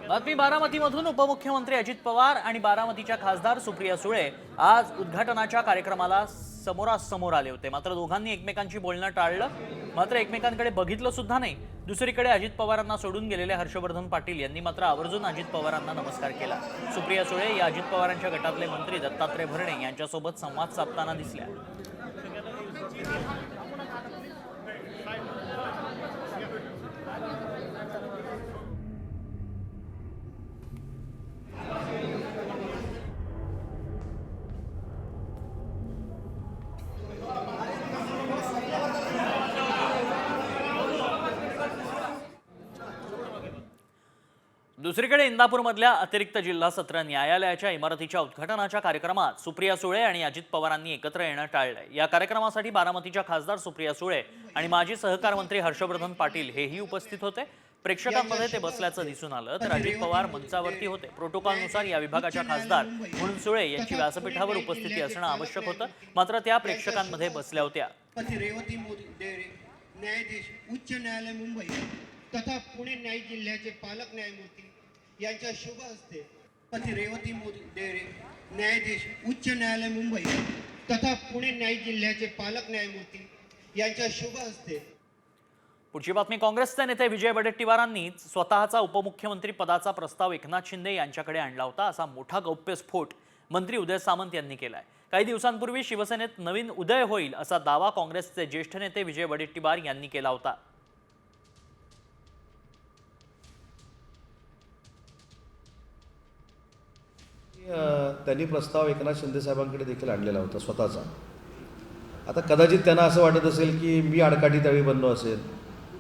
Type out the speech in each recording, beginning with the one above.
बातमी बारामतीमधून उपमुख्यमंत्री अजित पवार आणि बारामतीच्या खासदार सुप्रिया सुळे आज उद्घाटनाच्या कार्यक्रमाला समोरासमोर आले होते। मात्र दोघांनी एकमेकांची बोलणं टाळलं। मात्र एकमेकांकडे बघितलं सुद्धा नाही। दुसरीकडे अजित पवारांना सोडून गेलेले हर्षवर्धन पाटील यांनी मात्र आवर्जून अजित पवारांना नमस्कार केला। सुप्रिया सुळे या अजित पवारांच्या गटातले मंत्री दत्तात्रय भरणे यांच्यासोबत संवाद साधताना दिसल्या। दुसरीकडे इंदापूरमधल्या अतिरिक्त जिल्हा सत्र न्यायालयाच्या इमारतीच्या उद्घाटनाच्या कार्यक्रमात सुप्रिया सुळे आणि अजित पवारांनी एकत्र येणं टाळलंय। या कार्यक्रमासाठी बारामतीच्या खासदार सुप्रिया सुळे आणि माजी सहकार मंत्री हर्षवर्धन पाटील हेही उपस्थित होते। प्रेक्षकांमध्ये ते बसल्याचं दिसून आलं तर अजित पवार मंचावरती होते। प्रोटोकॉलनुसार या विभागाच्या खासदार म्हणून सुळे यांची व्यासपीठावर उपस्थिती असणं आवश्यक होतं, मात्र त्या प्रेक्षकांमध्ये बसल्या होत्या। रेवती न्यायाधीश उच्च न्यायालय मुंबई तथा पुणे न्याय जिल्ह्याचे पालक न्यायमूर्ती यांच्या शुभ हस्ते पती रेवती न्यायाधीश उच्च न्यायालय मुंबई तथा पुणे न्याय जिल्ह्याचे पालक न्यायमूर्ती यांच्या शुभ हस्ते। पुढची बातमी काँग्रेसचे नेते विजय वडेट्टीवारांनी स्वतःचा उपमुख्यमंत्री पदाचा प्रस्ताव एकनाथ शिंदे यांच्याकडे आणला होता, असा मोठा गौप्यस्फोट मंत्री उदय सामंत यांनी केलाय। काही दिवसांपूर्वी शिवसेनेत नवीन उदय होईल असा दावा काँग्रेसचे ज्येष्ठ नेते विजय वडेट्टीवार यांनी केला होता। त्यांनी प्रस्ताव एकनाथ शिंदे साहेबांकडे देखील आणलेला होता स्वतःचा। आता कदाचित त्यांना असं वाटत असेल की मी आडकाठी त्यावेळी बनलो असेल,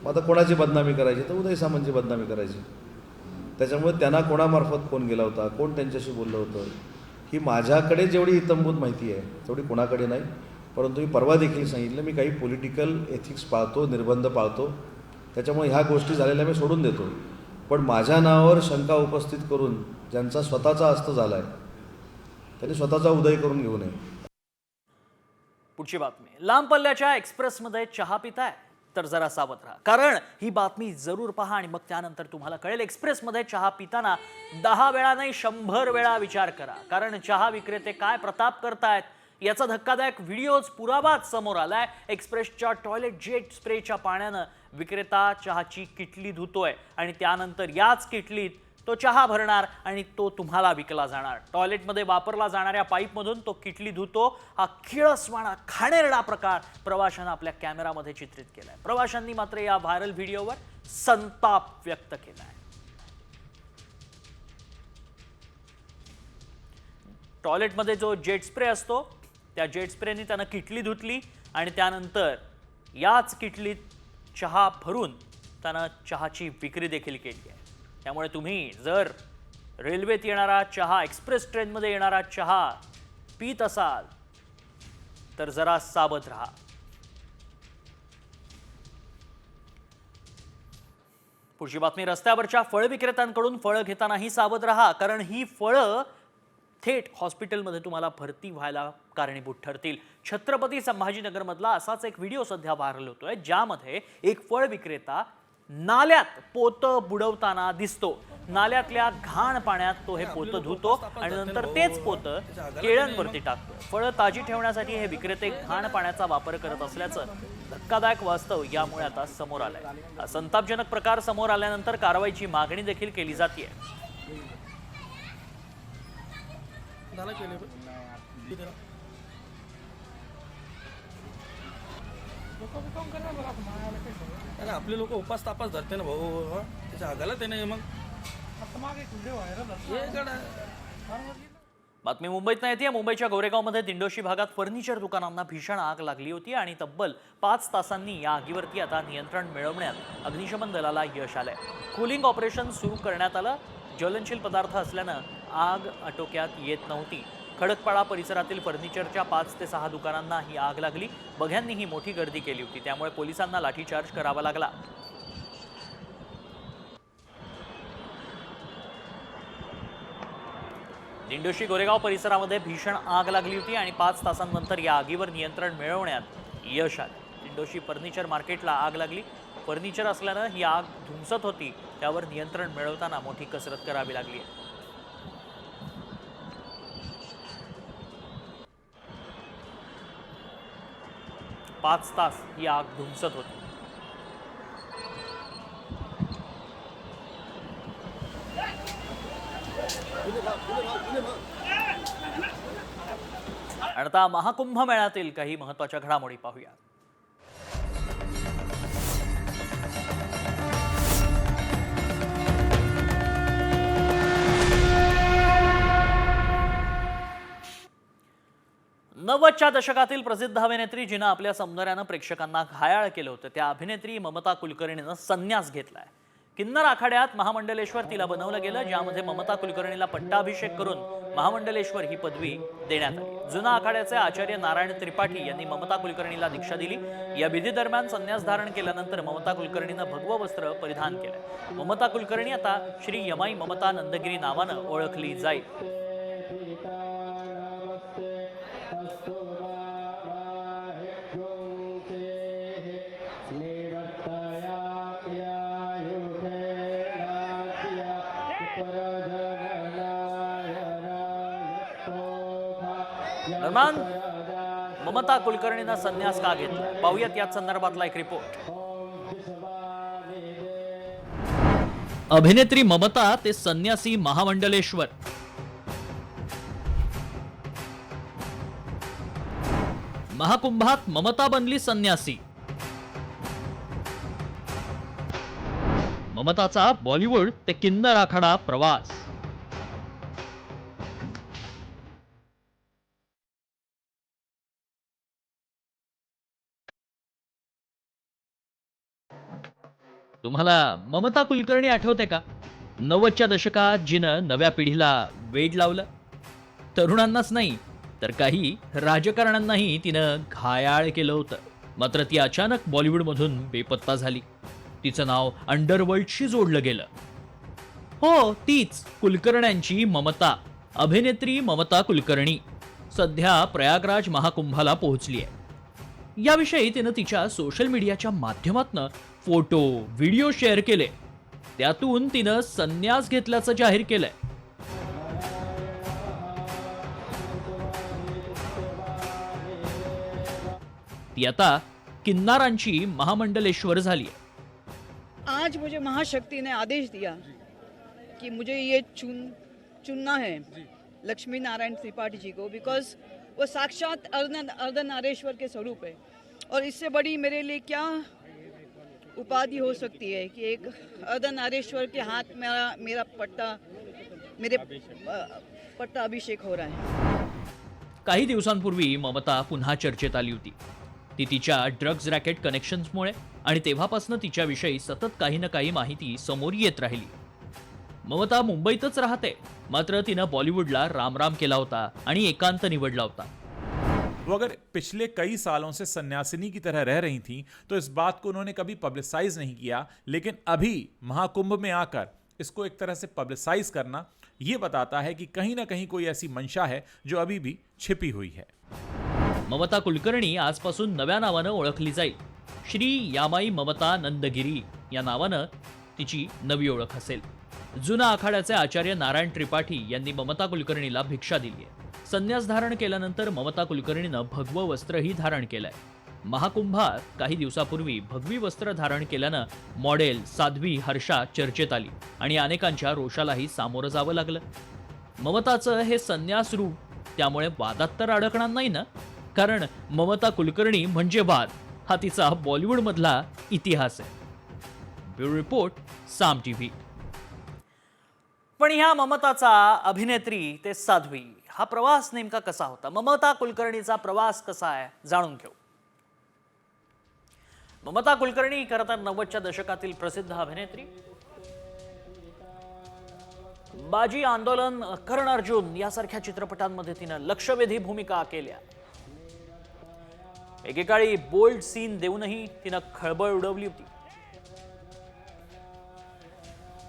मग आता कोणाची बदनामी करायची, तर उदय सामंतची बदनामी करायची। त्याच्यामुळे त्यांना कोणामार्फत फोन गेला होता, कोण त्यांच्याशी बोललं होतं, ही माझ्याकडे जेवढी इतंभूत माहिती आहे तेवढी कोणाकडे नाही। परंतु मी परवा देखील सांगितलं, मी काही पॉलिटिकल एथिक्स पाळतो, निर्बंध पाळतो, त्याच्यामुळे ह्या गोष्टी झालेल्या मी सोडून देतो। पण माझ्या नावावर शंका उपस्थित करून ज्यांचा स्वतःचा अस्त झाला आहे त्यांनी स्वतःचा उदय करून घेऊ नये। पुढची बातमी, लांब पल्ल्याच्या एक्सप्रेसमध्ये चहा पिताय तर जरा सावध राहा, कारण ही बातमी जरूर पहा आणि मग त्यानंतर तुम्हाला कळेल। एक्सप्रेसमध्ये चहा पिताना 10 वेळा नाही 100 वेळा विचार करा, कारण चहा विक्रेते काय प्रताप करतायत याचा धक्कादायक व्हिडिओज पुरावाच समोर आलाय। एक्सप्रेसच्या टॉयलेट जेट स्प्रेच्या पाण्यानं विक्रेता चहाची किटली धुतोय आणि त्यानंतर याच किटलीत तो चहा भरणार आणि तो तुम्हाला विकला जाणार। टॉयलेटमध्ये वापरला जाणाऱ्या पाईपमधून तो किटली धुतो। हा किळसवाणा खाणेरडा प्रकार प्रवाशांना आपल्या कॅमेरामध्ये चित्रित केलाय। प्रवाशांनी मात्र या व्हायरल व्हिडिओवर संताप व्यक्त केलाय। टॉयलेटमध्ये जो जेट स्प्रे असतो त्या जेट स्प्रेने त्यानं किटली धुतली आणि त्यानंतर याच किटलीत चहा भरून त्यानं चहाची विक्री देखील केली आहे। त्यामुळे तुम्ही जर रेल्वेत येणारा चहा, एक्सप्रेस ट्रेनमध्ये येणारा चहा पीत असाल तर जरा सावध राहा। पुढची बातमी, रस्त्यावरच्या फळ विक्रेत्यांकडून फळं घेतानाही सावध राहा, कारण ही फळं थेट हॉस्पिटलमध्ये तुम्हाला भरती व्हायला कारणीभूत ठरतील। छत्रपती संभाजीनगरमधला असाच एक व्हिडिओ सध्या व्हायरल होतोय, ज्यामध्ये एक फळ विक्रेता नाल्यात पोतं बुडवताना दिसतो। नाल्यातल्या घाण पाण्यात तो हे पोतं धुतो आणि नंतर तेच पोतं केळ्यांवरती टाकतो। फळं ताजी ठेवण्यासाठी हे विक्रेते घाण पाण्याचा वापर करत असल्याचं धक्कादायक वास्तव यामुळे आता समोर आलंय। हा संतापजनक प्रकार समोर आल्यानंतर कारवाईची मागणी देखील केली जाते। अरे आपले लोक उपास तापास धरते ना भाऊ, त्याच्या आगाला ते नाही। मग बातमी मुंबईत येते। मुंबईच्या गोरेगावमध्ये दिंडोशी भागात फर्निचर दुकानांना भीषण आग लागली होती आणि तब्बल 5 तासांनी या आगीवरती आता नियंत्रण मिळवण्यात अग्निशमन दलाला यश आलंय। कूलिंग ऑपरेशन सुरू करण्यात आलं। ज्वलनशील पदार्थ असल्यानं आग आटोक्यात येत नव्हती। खडकपाडा परिसरातील फर्निचरच्या 5 ते 6 दुकानांना ही आग लागली। बघ्यांनी ही मोठी गर्दी केली होती, त्यामुळे पोलिसांना लाठीचार्ज करावा लागला। दिंडोशी गोरेगाव परिसरामध्ये भीषण आग लागली होती आणि 5 तासांनंतर या आगीवर नियंत्रण मिळवण्यात यश आलं। दिंडोशी फर्निचर मार्केटला आग लागली। फर्निचर असल्यानं ही आग धुमसत होती त्यावर नियंत्रण मिळवताना मोठी कसरत करावी लागली आहे. पाच तास ही आग धुमसत होती. आणि आता महाकुंभ मेळ्यातील काही महत्त्वाच्या घडामोडी पाहूया. नव्वदच्या दशकातील प्रसिद्ध अभिनेत्री जिनं आपल्या सौंदर्यानं प्रेक्षकांना घायाळ केलं होतं त्या अभिनेत्री ममता कुलकर्णीनं संन्यास घेतलाय. किन्नर आखाड्यात महामंडलेश्वर तिला बनवलं गेलं, ज्यामध्ये ममता कुलकर्णीला पट्टाभिषेक करून महामंडलेश्वर ही पदवी देण्यात आली. जुना आखाड्याचे आचार्य नारायण त्रिपाठी यांनी ममता कुलकर्णीला दीक्षा दिली. या विधी दरम्यान संन्यास धारण केल्यानंतर ममता कुलकर्णीनं भगवं वस्त्र परिधान केलंय. ममता कुलकर्णी आता श्री यमाई ममता नंदगिरी नावानं ओळखली जाईल. दरम्यान ममता कुलकर्णीनं संन्यास का घेतला, पाहूयात याच संदर्भातला एक रिपोर्ट. अभिनेत्री ममता ते संन्यासी महामंडलेश्वर. महाकुंभात ममता बनली संन्यासी. ममताचा बॉलिवूड ते किन्नर आखाडा प्रवास. तुम्हाला ममता कुलकर्णी आठवते का? 90च्या दशकात जिनं नव्या पिढीला वेड लावलं. तरुणांनाच नाही तर काही राजकारण्यांनाही तिनं घायाळ केलं होतं. मात्र ती अचानक बॉलिवूडमधून बेपत्ता झाली. तिचं नाव अंडरवर्ल्डशी जोडलं गेलं. हो, तीच कुलकर्ण्यांची ममता. अभिनेत्री ममता कुलकर्णी सध्या प्रयागराज महाकुंभाला पोहोचली आहे. याविषयी तिनं तिच्या सोशल मीडियाच्या माध्यमातून फोटो व्हिडिओ शेअर केले. त्यातून तिनं संन्यास घेतल्याचं जाहीर केलंय. ती आता किन्नारांची महामंडलेश्वर झाली आहे. आज मुझे महाशक्ति ने आदेश दिया कि मुझे ये चुनना है लक्ष्मी नारायण त्रिपाठी जी को, बिकॉज वो साक्षात अर्धनारेश्वर के स्वरूप है. और इससे बड़ी मेरे लिए क्या उपाधि हो सकती है कि एक अर्धनारेश्वर के हाथ में मेरा पट्टा अभिषेक हो रहा है. काही दिवसांपूर्वी ममता पुन्हा चर्चेत आली होती. ती तिच्या ड्रग्ज रॅकेट कनेक्शन्समुळे आणि तेव्हापासून तिच्याविषयी सतत काही ना काही माहिती समोर येत राहिली. ममता मुंबईतच राहते, मात्र तिनं बॉलिवूडला राम केला होता आणि एकांत निवडला होता. वो अगर पिछले कई सालों से सन्यासिनी की तरह रह रही थीं तो इस बात को उन्होंने कभी पब्लिसाइज नहीं किया, लेकिन अभी महाकुंभ में आकर इसको एक तरह से पब्लिसाइज करना ये बताता है कि कहीं ना कहीं कोई ऐसी मंशा है जो अभी भी छिपी हुई है. ममता कुलकर्णी आजपासून नव्या नावानं ओळखली जाईल. श्री यामाई ममता नंदगिरी या नावानं तिची नवी ओळख असेल. जुना आखाड्याचे आचार्य नारायण त्रिपाठी यांनी ममता कुलकर्णीला भिक्षा दिली आहे. संन्यास धारण केल्यानंतर ममता कुलकर्णीनं भगवं वस्त्रही धारण केलंय. महाकुंभात काही दिवसापूर्वी भगवी वस्त्र धारण केल्यानं मॉडेल साध्वी हर्षा चर्चेत आली आणि अनेकांच्या रोषालाही सामोरं जावं लागलं. ममताचं हे संन्यास रूप त्यामुळे वादात तर अडकणार नाही ना, कारण ममता कुलकर्णी म्हणजे वाद हा तिचा बॉलिवूडमधला इतिहास आहे. ब्युरो रिपोर्ट, साम टीव्ही. पण ह्या ममताचा अभिनेत्री ते साध्वी हा प्रवास नेमका कसा होता? ममता कुलकर्णीचा प्रवास कसा आहे जाणून घेऊ. ममता कुलकर्णी खरं तर 90च्या दशकातील प्रसिद्ध अभिनेत्री. बाजी, आंदोलन, कर्ण अर्जुन यासारख्या चित्रपटांमध्ये तिनं लक्षवेधी भूमिका केल्या. एकेकाळी बोल्ड सीन देऊनही तिनं खळबळ उडवली होती.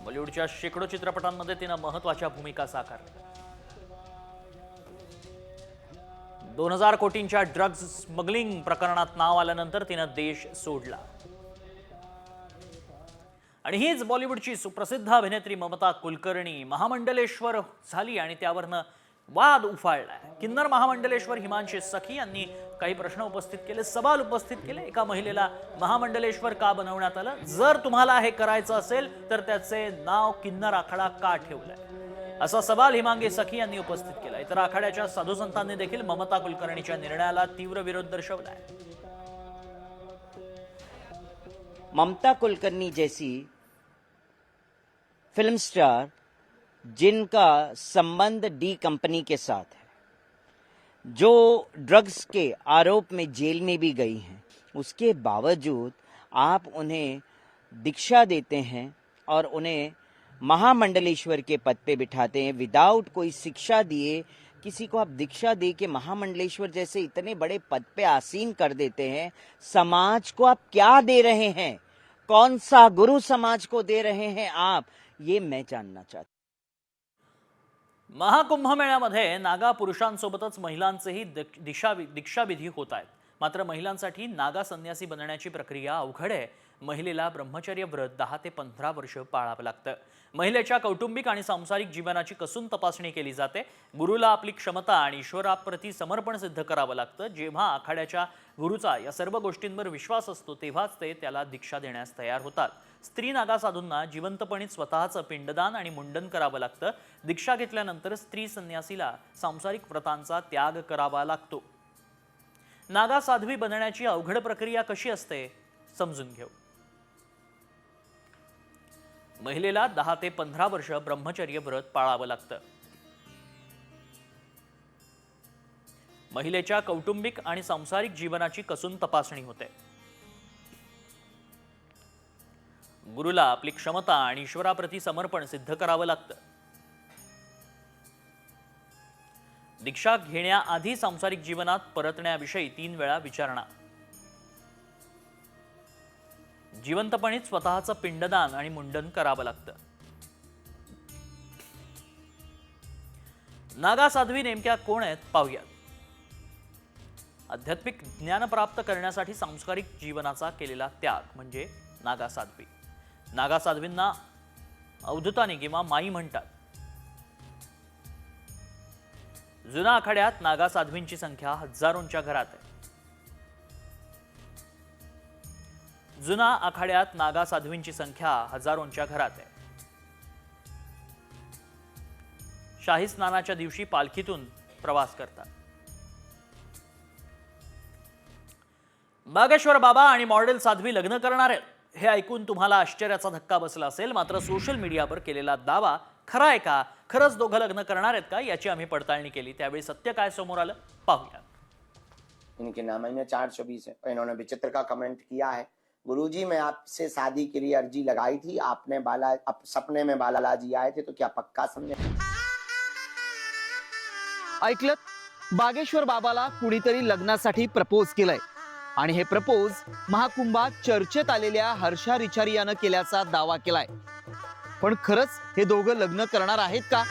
बॉलिवूडच्या शेकडो चित्रपटांमध्ये तिनं महत्त्वाच्या भूमिका साकारल्या. 2000 कोटींच्या ड्रग्ज स्मगलिंग प्रकरणात नाव आल्यानंतर तिनं देश सोडला. आणि हीच बॉलिवूडची सुप्रसिद्ध अभिनेत्री ममता कुलकर्णी महामंडलेश्वर झाली आणि त्यावरनं वाद उफाळलाय. किन्नर महामंडलेश्वर हिमांशी सखी यांनी काही प्रश्न उपस्थित केले, सवाल उपस्थित केले. एका महिलेला महामंडलेश्वर का बनवण्यात आलं, जर तुम्हाला हे करायचं असेल तर त्याचे नाव किन्नर आखाडा का ठेवलंय, असा सवाल हिमांगी सखी यांनी उपस्थित केला. इतर आखाड्याच्या साधू संतांनी देखील ममता कुलकर्णीच्या निर्णयाला तीव्र विरोध दर्शवलाय. ममता कुलकर्णी जैसी फिल्म स्टार जिनका संबंध डी कंपनी के साथ है, जो ड्रग्स के आरोप में जेल में भी गई हैं, उसके बावजूद आप उन्हें दीक्षा देते हैं और उन्हें महामंडलेश्वर के पद पे बिठाते हैं विदाउट कोई शिक्षा दिए. किसी को आप दीक्षा दे के महामंडलेश्वर जैसे इतने बड़े पद पे आसीन कर देते हैं. समाज को आप क्या दे रहे हैं, कौन सा गुरु समाज को दे रहे हैं आप, ये मैं जानना चाहता. महाकुंभमेळ्यामध्ये नागा पुरुषांसोबतच महिलांचेही दीक्षाविधी होत आहेत. मात्र महिलांसाठी नागा संन्यासी बनण्याची प्रक्रिया अवघड आहे. महिलेला ब्रह्मचर्य व्रत 10 ते 15 वर्ष पाळावं लागतं. महिलेच्या कौटुंबिक आणि सांसारिक जीवनाची कसून तपासणी केली जाते. गुरुला आपली क्षमता आणि ईश्वराप्रती समर्पण सिद्ध करावं लागतं. जेव्हा आखाड्याच्या गुरुचा या सर्व गोष्टींवर विश्वास असतो तेव्हाच ते त्याला दीक्षा देण्यास तयार होतात. स्त्री नागा साधूंना जिवंतपणी स्वतःचं पिंडदान आणि मुंडन करावं लागतं. दीक्षा घेतल्यानंतर स्त्री संन्यासीला सांसारिक व्रतांचा त्याग करावा लागतो. नागा साध्वी बनण्याची अवघड प्रक्रिया कशी असते समजून घेऊ. महिलेला 10 ते 15 वर्ष ब्रह्मचर्य व्रत पाळावं लागतं. महिलेच्या कौटुंबिक आणि सांसारिक जीवनाची कसून तपासणी होते. गुरुला आपली क्षमता आणि ईश्वराप्रती समर्पण सिद्ध करावं लागतं. दीक्षा घेण्याआधी सांसारिक जीवनात परतण्याविषयी 3 वेळा विचारणा. जिवंतपणी स्वतःचं पिंडदान आणि मुंडन करावं लागतं. नागा साध्वी नेमक्या कोण आहेत पाहूयात. आध्यात्मिक ज्ञान प्राप्त करण्यासाठी सांस्कारिक जीवनाचा केलेला त्याग म्हणजे नागा साध्वी. नागा साध्वींना अवधूतानी किंवा माई म्हणतात. जुना आखाड्यात नागा साध्वींची संख्या हजारोंच्या घरात आहे. जुना आखाड्यात नागा साध्वींची संख्या हजारोंच्या घरात आहे. शाही स्नानाच्या दिवशी पालखीतून प्रवास करतात. बागेश्वर बाबा आणि मॉडेल साध्वी लग्न करणार आहेत हे ऐकून तुम्हाला आश्चर्याचा धक्का बसला असेल. मात्र सोशल मीडियावर केलेला दावा खरा आहे का, खरंच दोघं लग्न करणार आहेत का, याची आम्ही पडताळणी केली. त्यावेळी सत्य काय समोर आलं पाहूया. इनके नाम में 420 है. और इन्होंने विचित्र का कमेंट किया है, गुरुजी मैं आपसे शादी के लिए अर्जी लगाई थी, आपने सपने में बालाजी आए थे, तो क्या पक्का समझे. ऐकलत, बागेश्वर बाबाला कुणीतरी लग्नासाठी प्रपोज केलंय आणि हे प्रपोज महाकुंभात चर्चेत आलेल्या हर्षा रिचारी यानं केल्याचा दावा केलाय. पण खरंच हे दोघं लग्न करणार आहेत का.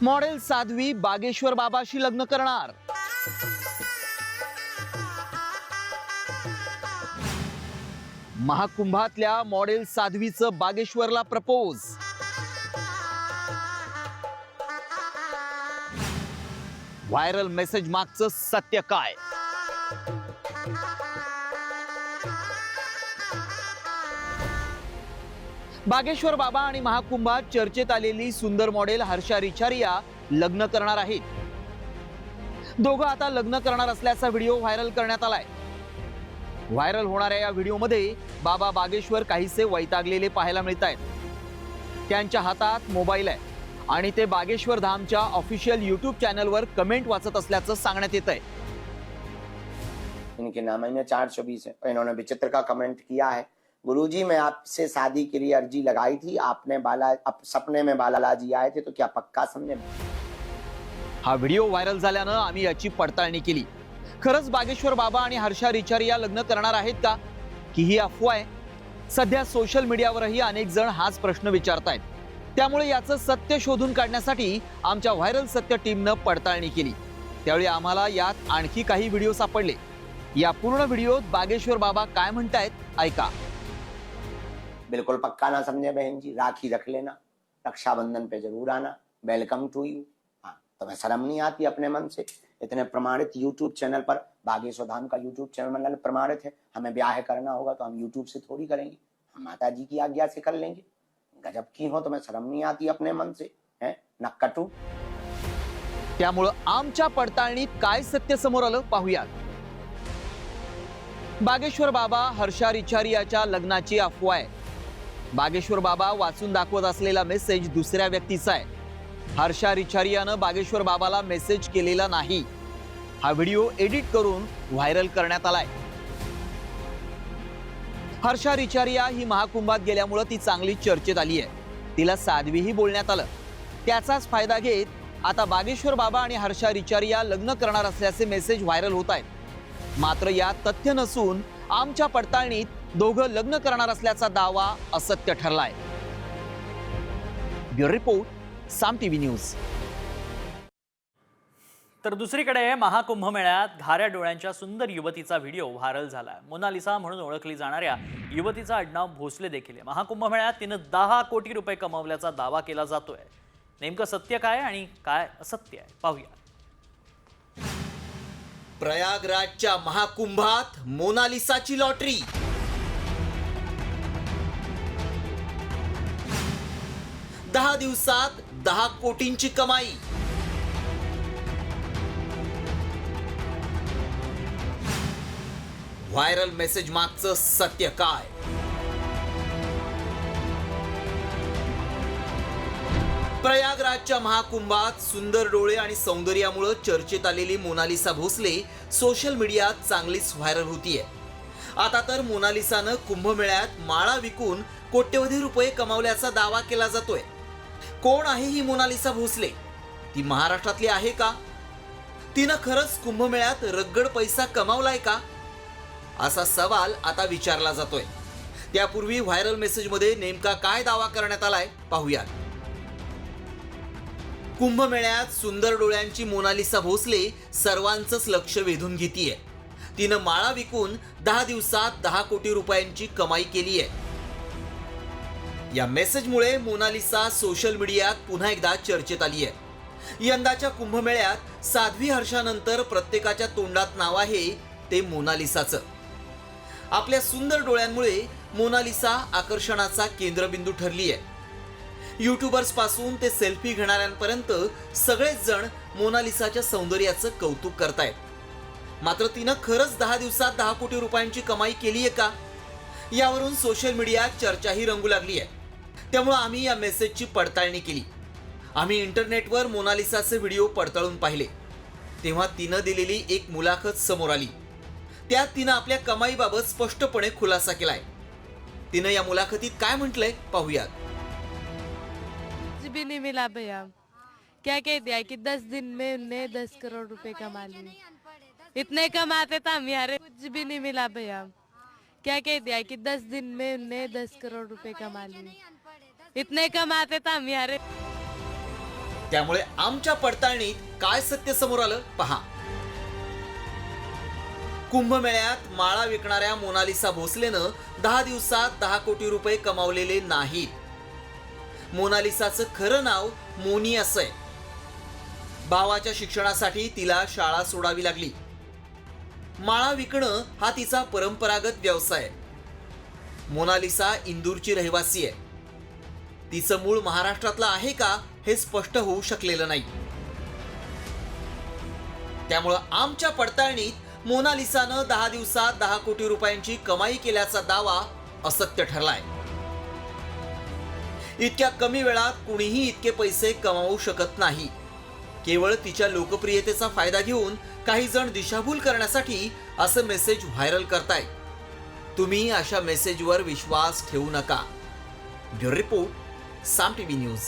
मॉडेल साध्वी बागेश्वर बाबाशी लग्न करणार. महाकुंभातल्या मॉडेल साध्वीचं बागेश्वरला प्रपोज. व्हायरल मेसेज मागचं सत्य काय. बागेश्वर बाबा आणि महाकुंभात चर्चेत आलेली सुंदर मॉडेल हर्षा रिचारिया लग्न करणार आहेत. दोघं आता लग्न करणार असल्याचा व्हिडिओ व्हायरल करण्यात आलाय. व्हायरल होणाऱ्या या व्हिडिओमध्ये बाबा बागेश्वर काहीसे वैतागलेले पाहायला मिळत आहेत. त्यांच्या हातात मोबाईल आहे आणि ते बागेश्वर धामच्या ऑफिशियल यूट्यूब चॅनलवर कमेंट वाचत असल्याचं सांगण्यात येत आहे. इनके नाम में 420 है. और इन्होंने विचित्र का कमेंट किया है, गुरुजी मैं आपसे शादी के लिए अर्जी लगाई थी, आपने सपने में बालाजी आए थे, तो क्या पक्का समझे. हा व्हिडिओ व्हायरल झाल्यानं आम्ही याची पडताळणी केली. खरंच बागेश्वर बाबा आणि हर्षा रिचारिया लग्न करणार आहेत का, की ही अफवा आहे. सध्या सोशल मीडियावरही अनेक जण हाच प्रश्न विचारतायत. त्यामुळे याचं सत्य शोधून काढण्यासाठी आमच्या व्हायरल सत्य टीमनं पडताळणी केली. त्यावेळी आम्हाला यात आणखी काही व्हिडिओ सापडले. या पूर्ण व्हिडिओत बागेश्वर बाबा काय म्हणतायत ऐका. बिल्कुल पक्का ना समझे बहन जी, राखी रख लेना, रक्षाबंधन पे जरूर आना, वेलकम टू यू. हाँ, तुम्हें शर्म नहीं आती अपने मन से? इतने प्रमाणित यूट्यूब चैनल पर, बागेश्वर धाम का यूट्यूब चैनल प्रमाणित है. हमें ब्याह करना होगा तो हम यूट्यूब से थोड़ी करेंगे, हम माता जी की आज्ञा से कर लेंगे. गजब की हो, तुम्हें शर्म नहीं आती अपने मन से? है नक्कटू. त्यामुळं आमच्या पडताळणीत काय सत्य समोर आलं पाहूयात. बागेश्वर बाबा हर्षा रिचारियाच्या लग्नाची अफवा आहे. बागेश्वर बाबा वाचून दाखवत असलेला मेसेज दुसऱ्या व्यक्तीचा आहे. हर्षा रिचारियानं बागेश्वर बाबाला मेसेज केलेला नाही. हा व्हिडिओ एडिट करून व्हायरल करण्यात आलाय. हर्षा रिचारिया ही महाकुंभात गेल्यामुळे ती चांगली चर्चेत आली आहे. तिला साध्वीही बोलण्यात आलं. त्याचाच फायदा घेत आता बागेश्वर बाबा आणि हर्षा रिचारिया लग्न करणार असल्याचे मेसेज व्हायरल होत आहेत. मात्र यात तथ्य नसून आमच्या पडताळणीत दोघं लग्न करणार असल्याचा दावा असत्य ठरलाय. ब्युरो रिपोर्ट, साम टीव्ही न्यूज. तर दुसरीकडे महाकुंभमेळ्यात घाऱ्या डोळ्यांच्या सुंदर युवतीचा व्हिडिओ व्हायरल झाला. मोनालिसा म्हणून ओळखली जाणाऱ्या युवतीचं आडनाव भोसले देखील आहे. महाकुंभमेळ्यात तिनं 10 कोटी रुपये कमावल्याचा दावा केला जातोय. नेमकं सत्य काय आणि काय असत्य आहे पाहूया. प्रयागराजच्या महाकुंभात मोनालिसाची लॉटरी. दहा दिवसात 10 कोटींची कमाई. व्हायरल मेसेज मागचं सत्य काय? प्रयागराजच्या महाकुंभात सुंदर डोळे आणि सौंदर्यामुळे चर्चेत आलेली मोनालिसा भोसले सोशल मीडियात चांगलीच व्हायरल होतीये. आता तर मोनालिसानं कुंभमेळ्यात माळा विकून कोट्यवधी रुपये कमावल्याचा दावा केला जातोय. कोण आहे ही मोनालिसा भोसले? ती महाराष्ट्रातली आहे का? तिनं खरंच कुंभमेळ्यात रगड पैसा कमावलाय का, असा सवाल आता विचारला जातोय. त्यापूर्वी व्हायरल मेसेजमध्ये नेमका काय दावा करण्यात आलाय पाहूयात. कुंभमेळ्यात सुंदर डोळ्यांची मोनालिसा भोसले सर्वांचंच लक्ष वेधून घेतीये. तिनं माळा विकून 10 दिवसात 10 कोटी रुपयांची कमाई केली आहे. या मेसेजमुळे मोनालिसा सोशल मीडियात पुन्हा एकदा चर्चेत आली आहे. यंदाच्या कुंभमेळ्यात साध्वी हर्षानंतर प्रत्येकाच्या तोंडात नाव आहे ते मोनालिसाचं. आपल्या सुंदर डोळ्यांमुळे मोनालिसा आकर्षणाचा केंद्रबिंदू ठरली आहे. यूट्यूबर्स पासून ते सेल्फी घेणाऱ्यांपर्यंत सगळेच जण मोनालिसाच्या सौंदर्याचं कौतुक करतायत. मात्र तिनं खरंच 10 दिवसात 10 कोटी रुपयांची कमाई केली आहे का, यावरून सोशल मीडियात चर्चाही रंगू लागली आहे. त्यामुळे आम्ही या मेसेजची पडताळणी केली. आम्ही इंटरनेटवर मोनालिसाचे व्हिडिओ पडताळून पाहिले. तेव्हा तिनं दिलेली एक मुलाखत समोर आली. त्यात तिनं आपल्या कमाईबाबत स्पष्टपणे खुलासा केलाय. तिनं या मुलाखतीत काय म्हटलंय पाहूयात. कुछ भी नहीं मिला भैया. क्या कह दिया कि 10 दिन में उनने 10 करोड़ रुपए कमा लिए. इतने कमाते तो हम यार. कुछ भी नहीं मिला भैया. क्या कह दिया कि 10 दिन में उनने 10 करोड़ रुपए कमा लिए. इतने कमाते तो हम यार. त्यामुळे आमच्या पडताळणीत काय सत्य समोर आलं पहा. कुंभमेळ्यात माळा विकणाऱ्या मोनालिसा भोसलेनं 10 दिवसात 10 कोटी रुपये कमावलेले नाहीत. मोनालिसाचं खरं नाव मोनी असं आहे. भावाच्या शिक्षणासाठी तिला शाळा सोडावी लागली. माळा विकणं हा तिचा परंपरागत व्यवसाय आहे. मोनालिसा इंदूरची रहिवासी आहे. तिचं मूळ महाराष्ट्रातलं आहे का हे स्पष्ट होऊ शकलेलं नाही. त्यामुळं आमच्या पडताळणीत मोनालिसानं 10 दिवसात 10 कोटी रुपयांची कमाई केल्याचा दावा असत्य ठरलाय. इतक्या कमी वेळात कुणीही इतके पैसे कमावू शकत नाही. केवळ तिच्या लोकप्रियतेचा फायदा घेऊन काही जण दिशाभूल करण्यासाठी असं मेसेज व्हायरल करतायत. तुम्ही अशा मेसेजवर विश्वास ठेवू नका. ब्युरो रिपोर्ट, साम टीव्ही न्यूज.